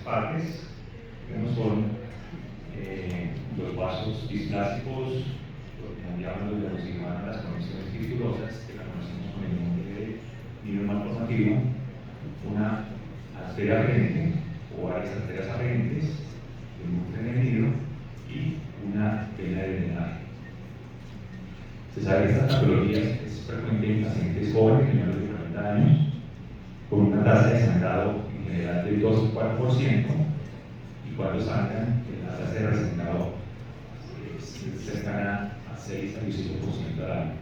partes. Uno son los vasos displásticos, lo que nos llaman los diagnosticaban las conexiones fistulosas, que la conocemos con el nombre de nivel malformativo, una arteria afferente o varias arterias afferentes que nutren el nido y una vena de drenaje. Se sabe que estas patologías es frecuente en pacientes jóvenes, menores de 40 años, con una tasa de sangrado en general del 2 al 4%, y cuando sangran, la tasa de resangrado es cercana a 6 al 18% al año.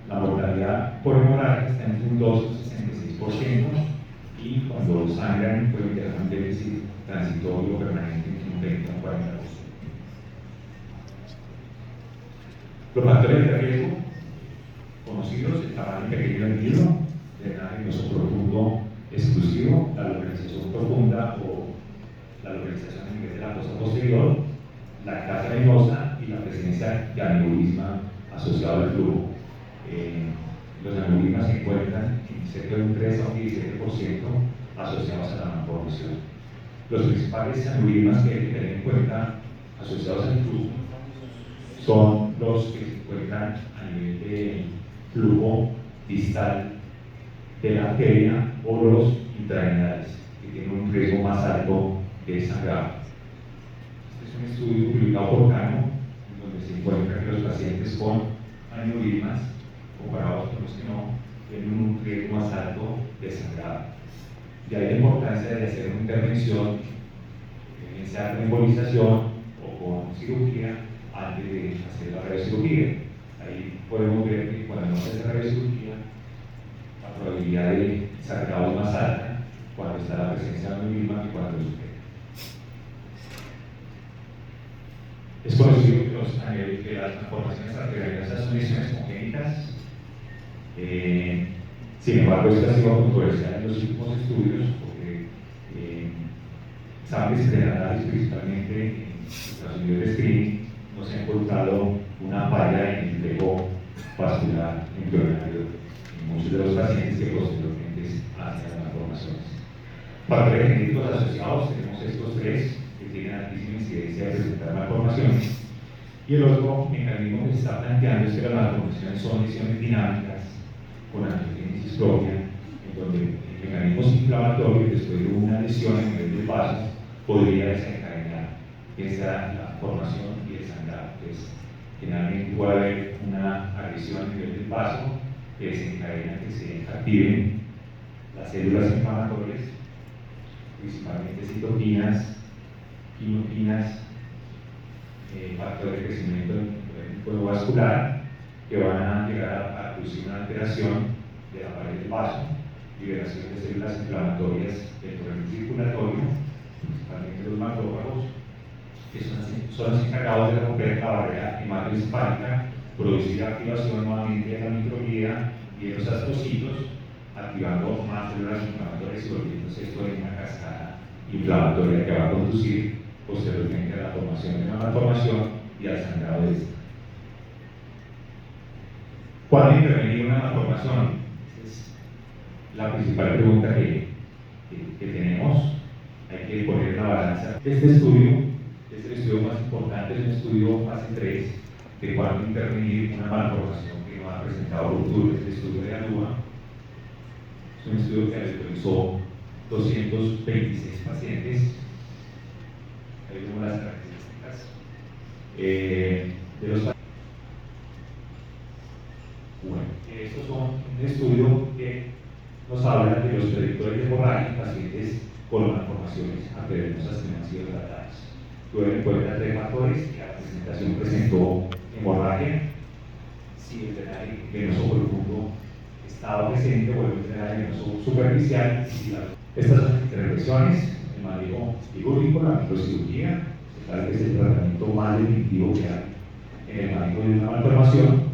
La mortalidad por hemorragia está entre un 2 y 66%, y cuando sangran pueden quedar un déficit transitorio o permanente entre un 20 a un 40%. Los factores de riesgo conocidos: el tamaño pequeño del nido, drenaje venoso profundo exclusivo, la localización profunda o la localización a nivel de la fosa posterior, la casa venosa y la presencia de aneurisma asociado al flujo. Los aneurismas se encuentran en cerca de un 3 a un 17% asociados a la malformación. Los principales aneurismas que hay que tener en cuenta asociados al flujo son los que se encuentran a nivel de flujo distal de la arteria o los intrarenales, que tienen un riesgo más alto de sangrado. Este es un estudio publicado por Cano, donde se encuentra que los pacientes con aneurismas, comparados con los que no, tienen un riesgo más alto de sangrado. De ahí la importancia de hacer una intervención, bien sea con embolización o con cirugía, antes de hacer la radiocirugía. Ahí podemos ver que cuando no se hace radiocirugía, la probabilidad de sangrado es más alta cuando está la presencia de aneurisma que cuando supera. Es conocido que las malformaciones arteriales son lesiones congénitas. Sin embargo, esto ha sido controversial en los últimos estudios, porque exámenes prenatales, principalmente en ultrasonidos de screening, no se ha encontrado una falla en el flejo vascular embrionario en muchos de los pacientes que posteriormente hacen las malformaciones. Factores genéticos asociados: tenemos estos tres que tienen altísima incidencia de presentar malformaciones, y el otro mecanismo que se está planteando es que las malformaciones son lesiones dinámicas con angiogénesis propia, en donde el mecanismo inflamatorio después de una lesión en nivel del vaso podría desencadenar esa la formación y el sangrado. Entonces, generalmente puede haber una agresión a nivel del vaso que desencadena que se activen las células inflamatorias, principalmente citoquinas, quimoquinas, factores de crecimiento del vascular, que van a llegar a producir una alteración de la pared del vaso, liberación de células inflamatorias del torrente circulatorio, principalmente los macrófagos, que son los encargados de romper la barrera hematoencefálica, producir activación nuevamente de la microglía y de los astrocitos, activando más células inflamatorias y volviéndose esto en una cascada inflamatoria que va a conducir posteriormente a la formación de una malformación y al sangrado de esta. ¿Cuándo intervenir una malformación? Esa es la principal pregunta que tenemos. Hay que poner en la balanza. Este estudio es el estudio más importante, es un estudio fase 3 de cuándo intervenir una malformación que no ha presentado ruptura. Es el estudio de ALUA. Es un estudio que realizó 226 pacientes. Ahí vemos las características de los pacientes. Bueno, estos son un estudio que nos habla de los predictores de hemorragia en pacientes con malformaciones arteriovenosas que no han sido tratadas. Tuvieron en cuenta tres factores: que la presentación presentó hemorragia, si el drenaje venoso profundo estaba presente o el drenaje venoso superficial, y si estas son intervenciones: el manejo quirúrgico, la microcirugía, se sabe que es el tratamiento más definitivo que hay en el manejo de una malformación.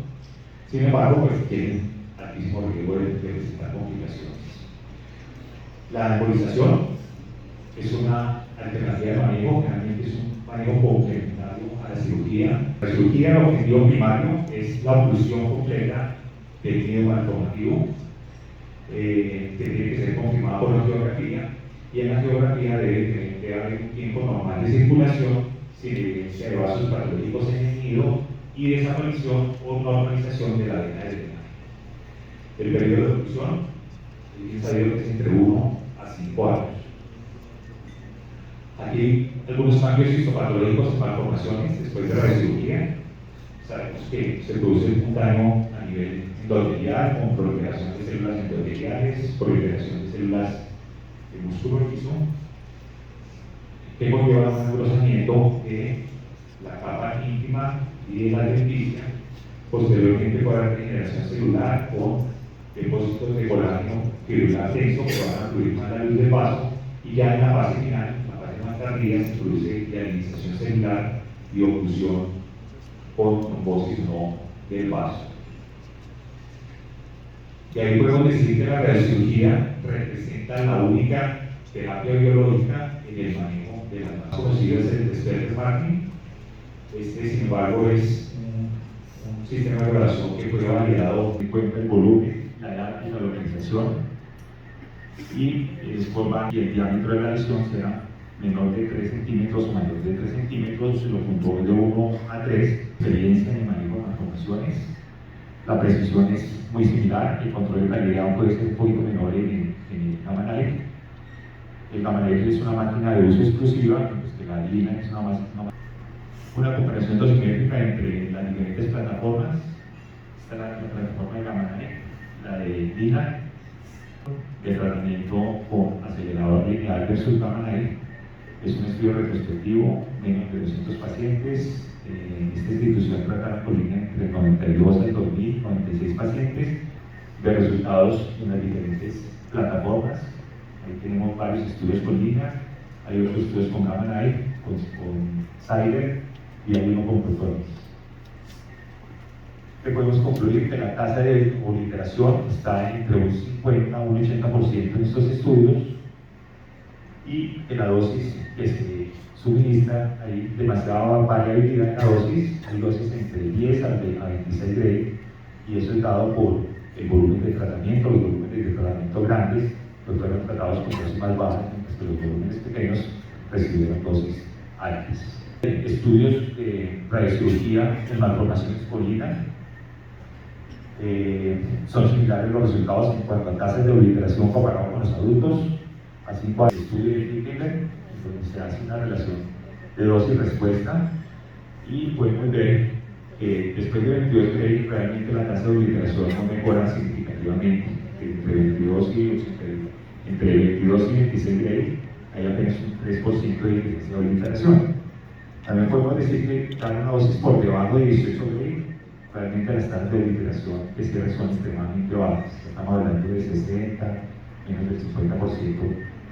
Sin embargo, pues tienen altísimo riesgo de presentar complicaciones. La embolización es una alternativa de manejo, generalmente es un manejo complementario a la cirugía. La cirugía, el objetivo primario es la oclusión completa del nido malformativo, que tiene que ser confirmada por la angiografía, y en la angiografía debe tener puede haber un tiempo normal de circulación sin evidencia de vasos patológicos en el nido y desaparición o normalización de la vena del drenaje. El periodo de oclusión es sabido que es entre 1 a 5 años. Aquí hay algunos cambios histopatológicos en malformaciones después de la cirugía. Sabemos que se produce un daño a nivel endotelial con proliferación de células endoteliales, proliferación de células de músculo liso, que conlleva un engrosamiento de la capa íntima y de la adventicia, posteriormente por la regeneración celular con depósitos de colágeno fibrilar denso que van a fluir más la luz del vaso, y ya en la fase final, en la fase más tardía, se produce dialinización celular y oclusión con trombosis no del vaso. Y ahí podemos decir que la radiocirugía representa la única terapia biológica en el manejo de las más conocidas del Sperber-Martin. Sin embargo, es un sistema de evaluación que fue validado en cuenta el volumen, la edad y la localización, y el diámetro de la lesión será menor de 3 centímetros o mayor de 3 centímetros, los puntos de 1 a 3, experiencia en el manejo de malformaciones. La precisión es muy similar, el control de calidad puede ser un poquito menor en el Gamma Knife. El Gamma Knife es una máquina de uso exclusiva, mientras que la Lina es una comparación dosimétrica entre las diferentes plataformas. Esta es la plataforma de Gamma Knife, la de Lina, de tratamiento con acelerador lineal versus Gamma Knife. Es un estudio retrospectivo, menos de 200 pacientes. En esta institución trataron con Lina entre 92 al 2000, 96 pacientes, de resultados en las diferentes plataformas. Ahí tenemos varios estudios con Lina, hay otros estudios con Gamma Knife, con Cyber, y hay uno con Protonis. Podemos concluir que la tasa de obliteración está entre un 50 a un 80% en estos estudios, y en la dosis que se suministra hay demasiada variabilidad en la dosis. Hay dosis entre 10 a 26 Gray, y eso es dado por el volumen de tratamiento. Los volúmenes de tratamiento grandes pues fueron tratados con dosis más bajas, mientras que los volúmenes pequeños recibieron dosis altas. Estudios de radiocirugía en malformaciones con Lina son similares los resultados en cuanto a tasas de obliteración comparado con los adultos. Así como el estudio de Friedlander, donde se hace una relación de dosis y respuesta, y podemos ver que después de 22 Gray realmente la tasa de obliteración no mejora significativamente. Entre 22 y 26 Gray hay apenas un 3% de diferencia de obliteración. También podemos decir que dar una dosis por debajo de 18 Gray, realmente las tasas de obliteración que cierre son extremadamente bajas. Estamos hablando de 60, menos del 50%,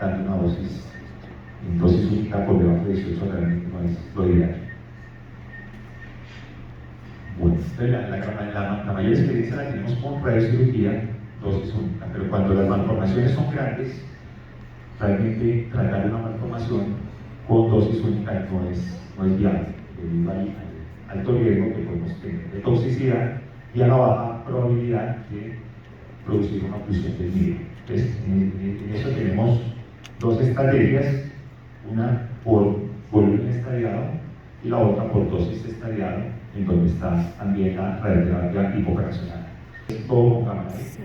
dando una dosis única por debajo de 18 realmente no es lo ideal. Bueno, la mayor experiencia la tenemos con radiocirugía, dosis única, pero cuando las malformaciones son grandes, realmente tratar una malformación con dosis única no es viable, debido al alto riesgo que podemos tener de toxicidad y a la baja probabilidad de producir una oclusión del nido. Entonces, en eso tenemos dos estrategias, una por volumen estadiado y la otra por dosis estadiado, en donde está también la radioterapia hipofraccionada. Todo con Gamma Knife.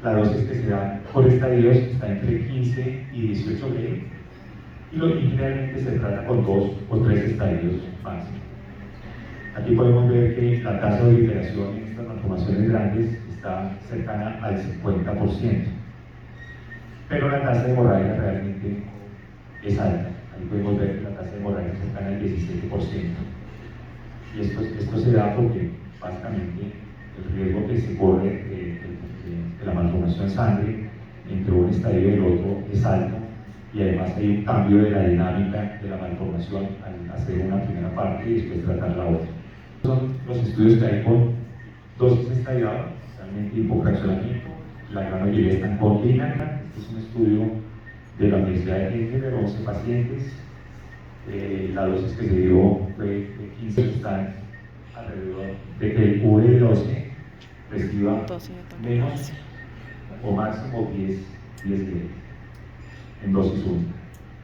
La dosis que se da por estadios está entre 15 y 18 Gray, y generalmente se trata con 2 o 3 estadios máximo. Aquí podemos ver que la tasa de obliteración en estas malformaciones grandes está cercana al 50%, pero la tasa de hemorragia realmente es alta. Ahí podemos ver que la tasa de hemorragia es cercana al 17%. Y esto se da porque básicamente el riesgo que se corre de la malformación en sangre entre un estadio y el otro es alto, y además hay un cambio de la dinámica de la malformación al hacer una primera parte y después tratar la otra. Son los estudios que hay con dosis estadiadas, realmente hipofraccionamiento. La gran mayoría están con Lina. Este es un estudio de la Universidad de Heidelberg, 11 pacientes. La dosis que se dio fue de 15, están alrededor de que el V12 reciba menos o máximo 10 Gray en dosis única.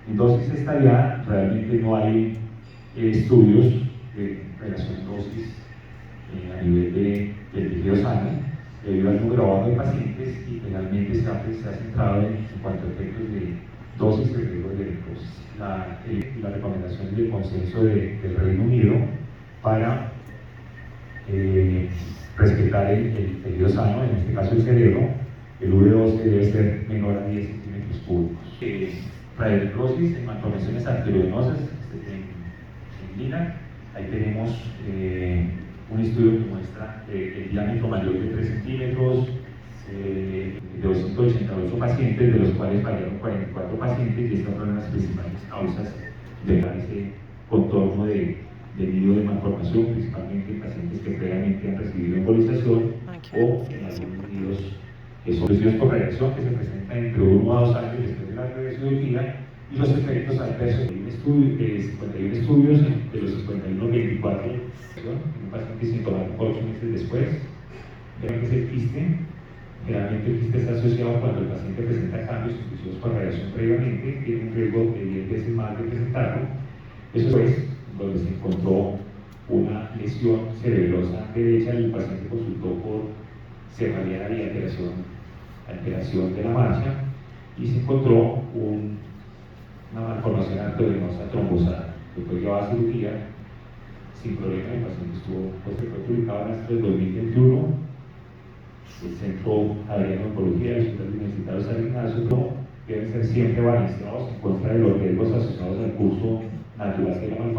En dosis estallada realmente no hay estudios de relación dosis a nivel del tejido sano, debido al número bajo de pacientes, y finalmente se ha centrado en cuanto a efectos de dosis y riesgo de necrosis. La recomendación del consenso del Reino Unido para respetar el tejido sano, en este caso el cerebro, el V12 debe ser menor a 10 centímetros cúbicos. Radionecrosis en malformaciones arteriovenosas en Lina, ahí tenemos un estudio que muestra el diámetro mayor de 3 centímetros, de 288 pacientes, de los cuales fallaron 44 pacientes, y estas fueron las principales causas de ese contorno de nido de malformación, principalmente en pacientes que previamente han recibido embolización o en algunos nidos que son estudios por radiación que se presentan entre 1 a 2 años después de la radiocirugía, y los efectos adversos. Hay 51 estudios, de los 51, 24 en un paciente sintomático 8 meses después. Vean que es el quiste. Generalmente el quiste está asociado cuando el paciente presenta cambios inducidos por radiación previamente, tiene un riesgo de 10 veces más de presentarlo. Eso es donde se encontró una lesión cerebrosa derecha, y el paciente consultó por cefalea y alteración de la marcha, y se encontró una malformación arteriovenosa trombosada que fue llevada a cirugía sin problema. El paciente fue publicado en el 2021. El Centro Adriano de Oncología del Hospital Universitario San Ignacio deben ser siempre balanceados en contra de los riesgos asociados al curso natural de la malformación.